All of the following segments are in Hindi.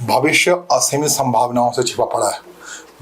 भविष्य असीमित संभावनाओं से छिपा पड़ा है।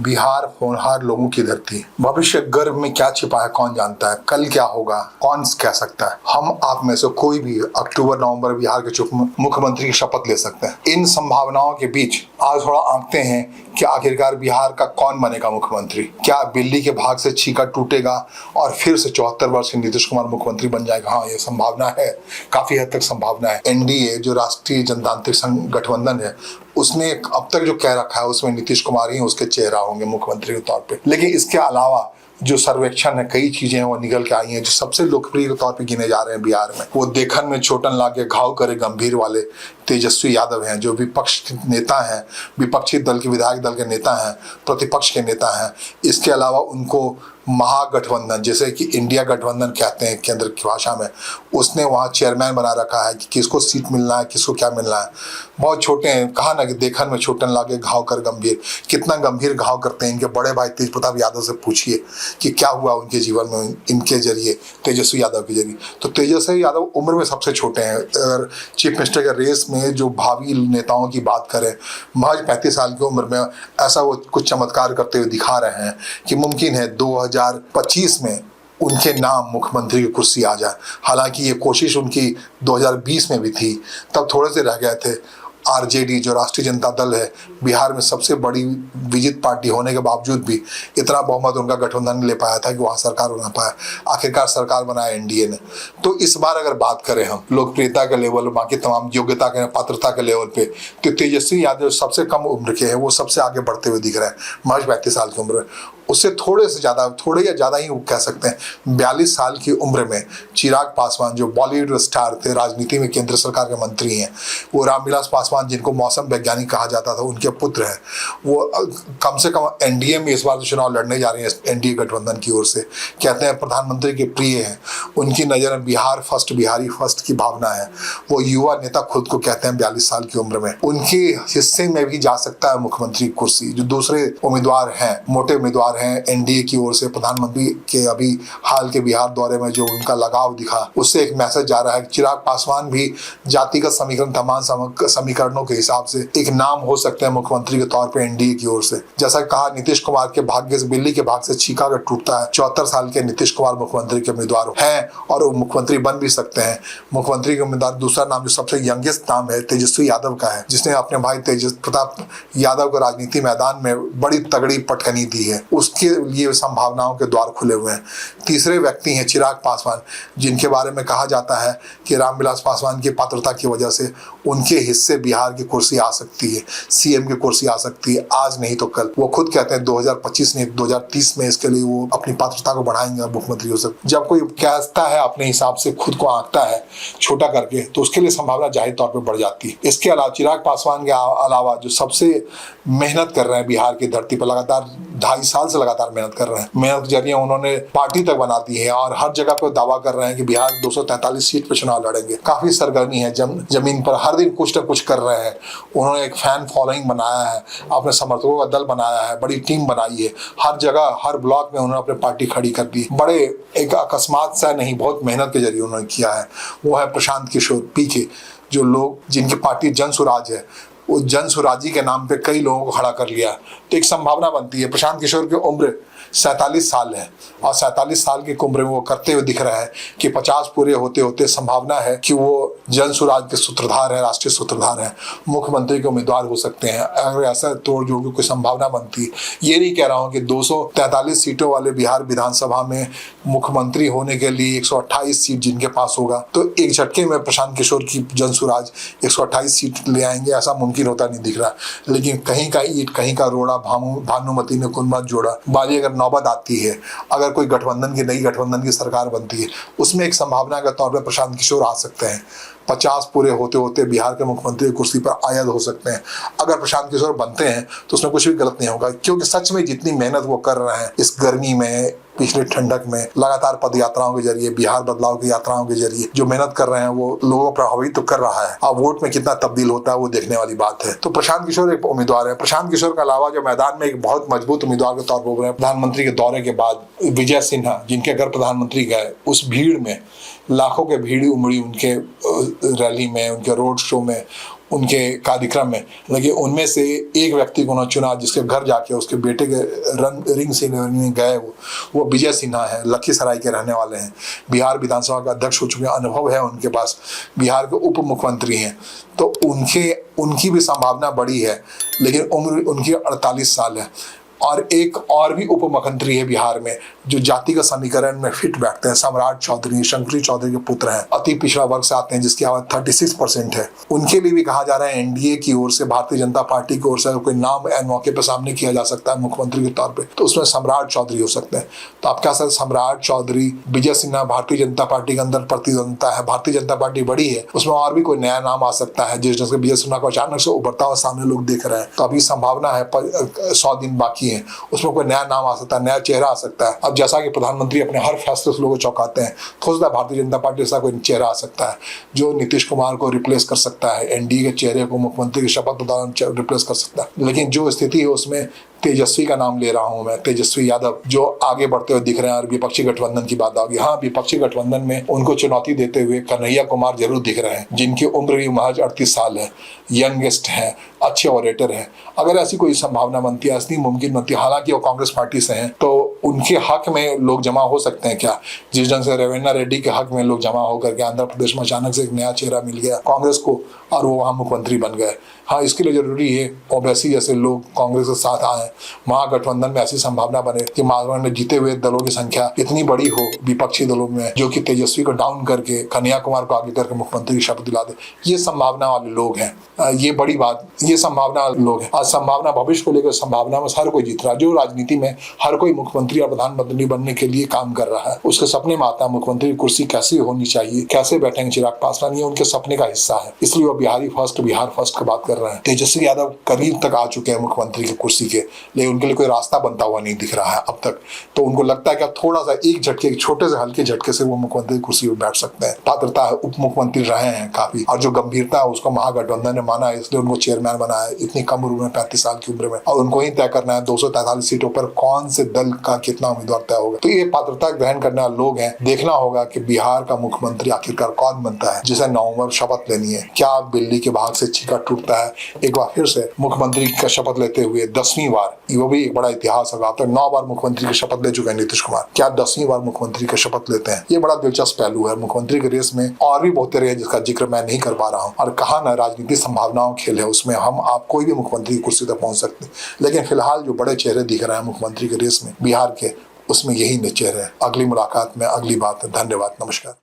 बिहार होनहार लोगों की धरती। भविष्य गर्भ में क्या छिपा है कौन जानता है, कल क्या होगा कौन कह सकता है। हम आप में से कोई भी अक्टूबर नवंबर बिहार के मुख्यमंत्री की शपथ ले सकते हैं। इन संभावनाओं के बीच आज थोड़ा आंकते हैं कि आखिरकार बिहार का कौन बनेगा मुख्यमंत्री। क्या बिल्ली के भाग से छीका टूटेगा और फिर से 74 वर्ष के नीतीश कुमार मुख्यमंत्री बन जाएगा? हाँ, ये संभावना है, काफी हद तक संभावना है। एनडीए जो राष्ट्रीय जनतांत्रिक गठबंधन है, उसने अब तक जो कह रखा है उसमें नीतीश कुमार ही उसके चेहरा होंगे मुख्यमंत्री के तौर पे। लेकिन इसके अलावा जो सर्वेक्षण है, कई चीजें हैं वो निकल के आई हैं। जो सबसे लोकप्रिय के तौर पे गिने जा रहे हैं बिहार में, वो देखन में छोटन लागे घाव करे गंभीर वाले तेजस्वी यादव हैं, जो विपक्ष नेता हैं, विपक्षी दल के विधायक दल के नेता हैं, प्रतिपक्ष के नेता हैं। इसके अलावा उनको महागठबंधन, जैसे कि इंडिया गठबंधन कहते हैं केंद्र की भाषा में, उसने वहाँ चेयरमैन बना रखा है कि किसको सीट मिलना है, किसको क्या मिलना है। बहुत छोटे हैं, कहा ना कि देखन में छोटन लागे घाव कर गंभीर। कितना गंभीर घाव करते हैं इनके बड़े भाई तेज प्रताप यादव से पूछिए कि क्या हुआ उनके जीवन में इनके जरिए, तेजस्वी यादव के जरिए। तो तेजस्वी यादव उम्र में सबसे छोटे हैं। अगर चीफ मिनिस्टर के रेस में जो भावी नेताओं की बात करें, महज 35 साल की उम्र में ऐसा वो कुछ चमत्कार करते हुए दिखा रहे हैं कि मुमकिन है 2025 में उनके नाम मुख्यमंत्री की कुर्सी आ जाए। हालांकि ये कोशिश उनकी 2020 में भी थी, तब थोड़े से रह गए थे। आरजेडी जो राष्ट्रीय जनता दल है, बिहार में सबसे बड़ी विजित पार्टी होने के बावजूद भी इतना बहुमत उनका गठबंधन ले पाया था कि वहाँ सरकार बना पाया। आखिरकार सरकार बनाया एनडीए ने। तो इस बार अगर बात करें हम लोकप्रियता के लेवल, बाकी तमाम योग्यता के पात्रता के लेवल पे, तो तेजस्वी यादव सबसे कम उम्र के हैं, वो सबसे आगे बढ़ते हुए दिख रहे हैं। महज 35 साल की उम्र, उससे थोड़े से ज़्यादा, थोड़े या ज़्यादा ही कह सकते हैं, 42 साल की उम्र में चिराग पासवान जो बॉलीवुड स्टार थे, राजनीति में केंद्र सरकार के मंत्री हैं, वो रामविलास पासवान जिनको मौसम वैज्ञानिक कहा जाता था, उनके पुत्र हैं। वो कम से कम एनडीए में इस बार चुनाव लड़ने जा रहे हैं एनडीए गठबंधन की ओर से। कहते हैं प्रधानमंत्री के प्रिय हैं, उनकी नज़र में बिहार फर्स्ट, बिहारी फर्स्ट की भावना है। वो युवा नेता खुद को कहते हैं 42 साल की उम्र में उनके हिस्से में भी जा सकता है मुख्यमंत्री कुर्सी। जो दूसरे उम्मीदवार हैं, मोटे उम्मीदवार हैं एनडीए की ओर से, प्रधानमंत्री के अभी हाल के बिहार दौरे में जो उनका लगाव दिखा, उससे एक मैसेज जा रहा है कि चिराग पासवान भी जातिगत समीकरण, तमाम समीकरणों के हिसाब से एक नाम हो सकते हैं मुख्यमंत्री के तौर पे एनडीए की ओर से। जैसा कहा, नीतीश कुमार के भाग्य से, बिल्ली के भाग से छीका अगर टूटता है, 74 साल के नीतीश कुमार मुख्यमंत्री के उम्मीदवार हैं और वो मुख्यमंत्री बन भी सकते हैं। मुख्यमंत्री के उम्मीदवार दूसरा नाम जो सबसे यंगेस्ट नाम है, तेजस्वी यादव का है, जिसने अपने भाई तेज प्रताप यादव को राजनीति मैदान में बड़ी तगड़ी पटकनी दी है। उसके लिए संभावनाओं के द्वार खुले हुए हैं। तीसरे व्यक्ति हैं चिराग पासवान, जिनके बारे में कहा जाता है कि रामविलास पासवान की पात्रता की वजह से उनके हिस्से बिहार की कुर्सी आ सकती है, सीएम की कुर्सी आ सकती है, आज नहीं तो कल। वो खुद कहते हैं 2025 नहीं 2030 में इसके लिए वो अपनी पात्रता को बढ़ाएंगे मुख्यमंत्री हो सकते। जब कोई कहता है अपने हिसाब से, खुद को आंकता है छोटा करके, तो उसके लिए संभावना जाहिर तौर पर बढ़ जाती है। इसके अलावा चिराग पासवान के अलावा जो सबसे मेहनत कर रहे हैं बिहार की धरती पर, लगातार 2.5 साल से लगातार मेहनत कर रहे हैं, मेहनत के जरिए उन्होंने पार्टी तक बना दी है और हर जगह पर दावा कर रहे हैं कि बिहार 243 सीट पर चुनाव लड़ेंगे। काफी सरगर्मी है, जमीन पर हर दिन कुछ न कुछ कर रहे हैं। उन्होंने एक फैन फॉलोइंग बनाया है, अपने समर्थकों का दल बनाया है, बड़ी टीम बनाई है। हर जगह, हर ब्लॉक में उन्होंने अपनी पार्टी खड़ी कर दी। बड़े एक अकस्मात सा नहीं, बहुत मेहनत के जरिए उन्होंने किया है। वो है प्रशांत किशोर पीके, जो लोग जिनकी पार्टी जन सुराज है, वो जन सुराजी के नाम पे कई लोगों को खड़ा कर लिया। तो एक संभावना बनती है। प्रशांत किशोर की उम्र 47 साल है और 47 साल की उम्र में वो करते हुए दिख रहा है कि 50 पूरे होते होते संभावना है कि वो जन सुराज के सूत्रधार है, राष्ट्रीय सूत्रधार है, मुख्यमंत्री के उम्मीदवार हो सकते हैं। अगर ऐसा तोड़ जोड़ की कोई संभावना बनती है, ये नहीं कह रहा हूँ कि 243 सीटों वाले बिहार विधानसभा में मुख्यमंत्री होने के लिए 128 सीट जिनके पास होगा, तो एक झटके में प्रशांत किशोर की जन सुराज 128 सीट ले आएंगे, ऐसा मुमकिन होता नहीं दिख रहा। लेकिन कहीं का ईंट कहीं का रोड़ा, भानुमति ने कुन मत जोड़ा। बाली अगर नौबत आती है, अगर कोई गठबंधन की, नई गठबंधन की सरकार बनती है, उसमें एक संभावना के तौर पर प्रशांत किशोर आ सकते हैं। 50 पूरे होते होते बिहार के मुख्यमंत्री कुर्सी पर आयद हो सकते हैं। अगर प्रशांत किशोर बनते हैं तो उसमें कुछ भी गलत नहीं होगा, क्योंकि सच में जितनी मेहनत वो कर रहे हैं इस गर्मी में, पिछले ठंडक में, लगातार पद यात्राओं के जरिए, बिहार बदलाव की यात्राओं के जरिए जो मेहनत कर रहे हैं, वो लोगों को प्रभावित तो कर रहा है। अब वोट में कितना तब्दील होता है वो देखने वाली बात है। तो प्रशांत किशोर एक उम्मीदवार है। प्रशांत किशोर के अलावा जो मैदान में एक बहुत मजबूत उम्मीदवार के तौर पर उभरे प्रधानमंत्री के दौरे के बाद, विजय सिन्हा, जिनके घर प्रधानमंत्री गए, उस भीड़ में लाखों के भीड़ उमड़ी उनके रैली में, उनके रोड शो में। उनके कार्यक्रम में, लेकिन उनमें से एक व्यक्ति को उन्होंने चुना जिसके घर जाके उसके बेटे के रिंग सेरेमनी में गए। वो विजय सिन्हा है, लखीसराय के रहने वाले हैं, बिहार विधानसभा का अध्यक्ष हो चुके हैं, अनुभव है उनके पास, बिहार के उप मुख्यमंत्री हैं। तो उनकी भी संभावना बड़ी है, लेकिन उम्र उनकी 48 साल है। और एक और भी उप मुख्यमंत्री है बिहार में जो जाति का समीकरण में फिट बैठते हैं, सम्राट चौधरी, शंकरी चौधरी के पुत्र हैं, अति पिछड़ा वर्ग से आते हैं, जिसकी आवाज 36% है। उनके लिए भी कहा जा रहा है एनडीए की ओर से, भारतीय जनता पार्टी की ओर से कोई नाम एन मौके पर सामने किया जा सकता है मुख्यमंत्री के तौर पर, तो उसमें सम्राट चौधरी हो सकते हैं। तो आप कह सकते सम्राट चौधरी, विजय सिन्हा, भारतीय जनता पार्टी के अंदर प्रतिद्वंदता है, भारतीय जनता पार्टी बड़ी है, उसमें और भी कोई नया नाम आ सकता है जिस जैसे विजय सिन्हा को अचानक से उभरता हुआ सामने लोग देख रहे हैं। तो अभी संभावना है, 100 दिन बाकी है, उसमें कोई नया नाम आ सकता है, नया चेहरा आ सकता है। अब जैसा कि प्रधानमंत्री अपने हर फैसले से लोगों को चौंकाते हैं, हो सकता है भारतीय जनता पार्टी ऐसा कोई चेहरा आ सकता है जो नीतीश कुमार को रिप्लेस कर सकता है, एनडीए के चेहरे को मुख्यमंत्री के शपथ के दौरान रिप्लेस कर सकता है। लेकिन जो स्थिति है उसमें तेजस्वी का नाम ले रहा हूं मैं, तेजस्वी यादव जो आगे बढ़ते हुए दिख रहे हैं। और विपक्षी गठबंधन की बात होगी, हाँ विपक्षी गठबंधन में उनको चुनौती देते हुए कन्हैया कुमार जरूर दिख रहे हैं, जिनकी उम्र भी महज 38 साल है, यंगेस्ट है, अच्छे ऑरेटर हैं। अगर ऐसी कोई संभावना बनती है, ऐसी मुमकिन बनती है, हालांकि वो कांग्रेस पार्टी से हैं, तो उनके हक में लोग जमा हो सकते हैं क्या? जिस ढंग से रेवन्ना रेड्डी के हक में लोग जमा होकर के आंध्र प्रदेश में अचानक से एक नया चेहरा मिल गया कांग्रेस को और वो वहाँ मुख्यमंत्री बन गए। हाँ, इसके लिए जरूरी है ओवैसी जैसे लोग कांग्रेस के साथ आए, महागठबंधन में ऐसी संभावना बने कि महागठबंधन में जीते हुए दलों की संख्या इतनी बड़ी हो विपक्षी दलों में, जो कि तेजस्वी को डाउन करके कन्हैया कुमार को आगे करके मुख्यमंत्री की शपथ दिला दे। ये संभावना वाले लोग हैं, ये बड़ी बात, ये संभावना वाले लोग हैं। आज संभावना, भविष्य को लेकर संभावना में हर कोई जीत रहा है। जो राजनीति में हर कोई मुख्यमंत्री और प्रधानमंत्री बनने के लिए काम कर रहा है, उसके सपने में आता है मुख्यमंत्री की कुर्सी कैसी होनी चाहिए, कैसे बैठेंगे चिराग पासवान, ये उनके सपने का हिस्सा है। इसलिए वो बिहार फर्स्ट की बात कर रहे हैं। तेजस्वी यादव करीब तक आ चुके हैं मुख्यमंत्री की कुर्सी के, लेकिन उनके लिए कोई रास्ता बनता हुआ नहीं दिख रहा है अब तक। तो उनको लगता है कि थोड़ा सा एक झटके, छोटे से हल्के झटके से वो मुख्यमंत्री की कुर्सी पर बैठ सकते हैं। पात्रता है, उप मुख्यमंत्री रहे हैं काफी, और जो गंभीरता है उसको महागठबंधन ने माना है, इसलिए उनको चेयरमैन बनाया इतनी कम उम्र में, 35 साल की उम्र में, और उनको ही तय करना है 243 सीटों पर कौन से दल का कितना उम्मीदवार तय होगा। तो ये पात्रता ग्रहण करने वाले लोग हैं। देखना होगा कि बिहार का मुख्यमंत्री आखिरकार कौन बनता है, जिसे नवंबर शपथ लेनी है। क्या बिल्ली के भाग से चीका टूटता है? एक बार फिर से मुख्यमंत्री का शपथ लेते हुए 10वीं बार, वो भी एक बड़ा इतिहास होगा। तो 9 बार मुख्यमंत्री की शपथ ले चुके हैं नीतीश कुमार, क्या 10वीं बार मुख्यमंत्री की शपथ लेते हैं? ये बड़ा दिलचस्प पहलू है। मुख्यमंत्री के रेस में और भी बहुत तरह है जिसका जिक्र मैं नहीं कर पा रहा हूँ। और कहा ना, राजनीति संभावनाओं खेल है, उसमें हम आप कोई भी मुख्यमंत्री की कुर्सी तक पहुंच सकते हैं। लेकिन फिलहाल जो बड़े चेहरे दिख रहे हैं मुख्यमंत्री के रेस में बिहार के, उसमें यही चेहरे हैं। अगली मुलाकात में अगली बात। धन्यवाद, नमस्कार।